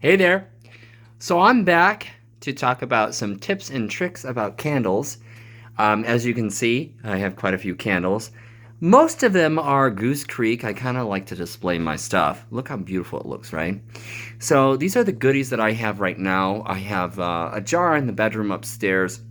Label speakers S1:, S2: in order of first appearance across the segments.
S1: Hey there. So I'm back to talk about some tips and tricks about candles. As you can see, I have quite a few candles. Most of them are Goose Creek. I kind of like to display my stuff. Look how beautiful it looks, right? So these are the goodies that I have right now. I have a jar in the bedroom upstairs,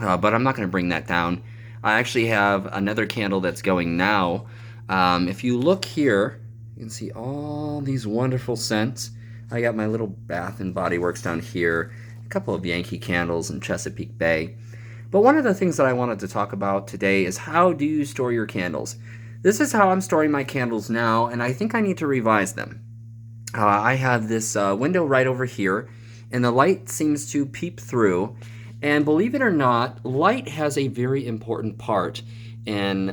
S1: but I'm not going to bring that down. I actually have another candle that's going now. If you look here, you can see all these wonderful scents. I got my little Bath and Body Works down here, a couple of Yankee candles in Chesapeake Bay. But one of the things that I wanted to talk about today is how do you store your candles? This is how I'm storing my candles now, and I think I need to revise them. I have this window right over here, and the light seems to peep through. And believe it or not, light has a very important part in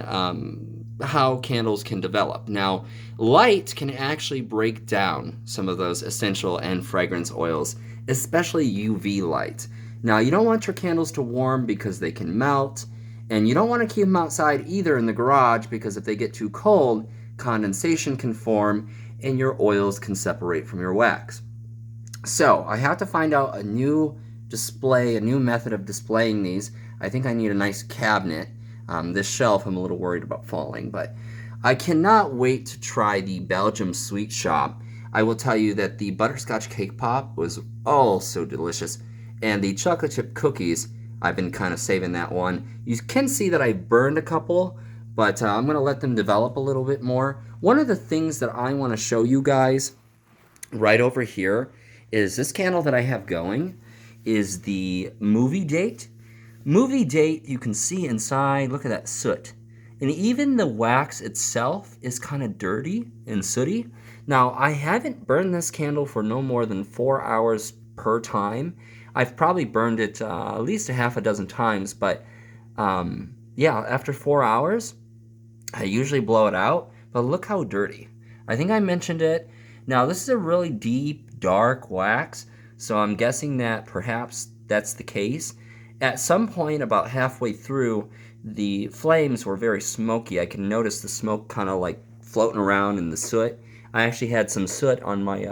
S1: how candles can develop. Now, light can actually break down some of those essential and fragrance oils, especially UV light. Now, you don't want your candles to warm because they can melt, and you don't want to keep them outside either in the garage because if they get too cold, condensation can form and your oils can separate from your wax. So, I have to find out a new method of displaying these. I think I need a nice cabinet. This shelf I'm a little worried about falling, but I cannot wait to try the Belgium Sweet Shop. I will tell you that the butterscotch cake pop was oh so delicious, and the chocolate chip cookies, I've been kind of saving that one. You can see that I burned a couple, but I'm going to let them develop a little bit more. One of the things that I want to show you guys right over here is this candle that I have going is the movie date. Movie date, you can see inside, look at that soot. And even the wax itself is kind of dirty and sooty. Now, I haven't burned this candle for no more than 4 hours per time. I've probably burned it at least a half a dozen times, but yeah, after 4 hours, I usually blow it out, but look how dirty. I think I mentioned it. Now, this is a really deep, dark wax, so I'm guessing that perhaps that's the case. At some point, about halfway through, the flames were very smoky. I can notice the smoke kind of like floating around in the soot. I actually had some soot on my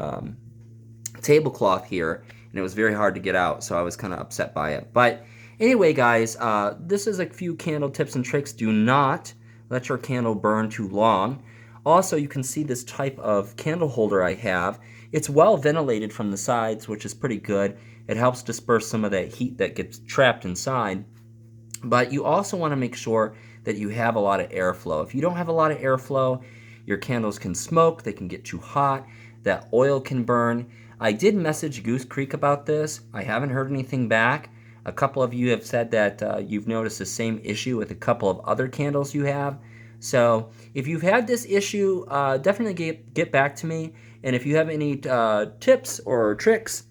S1: tablecloth here, and it was very hard to get out, so I was kind of upset by it. But anyway, guys, this is a few candle tips and tricks. Do not let your candle burn too long. Also, you can see this type of candle holder I have. It's well ventilated from the sides, which is pretty good. It helps disperse some of that heat that gets trapped inside. But you also want to make sure that you have a lot of airflow. If you don't have a lot of airflow, your candles can smoke, they can get too hot, that oil can burn. I did message Goose Creek about this. I haven't heard anything back. A couple of you have said that you've noticed the same issue with a couple of other candles you have. So if you've had this issue, definitely get back to me. And if you have any tips or tricks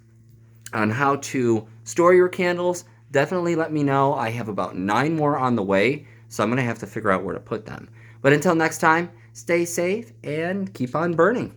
S1: on how to store your candles, definitely let me know. I have about 9 more on the way, so I'm going to have to figure out where to put them. But until next time, stay safe and keep on burning.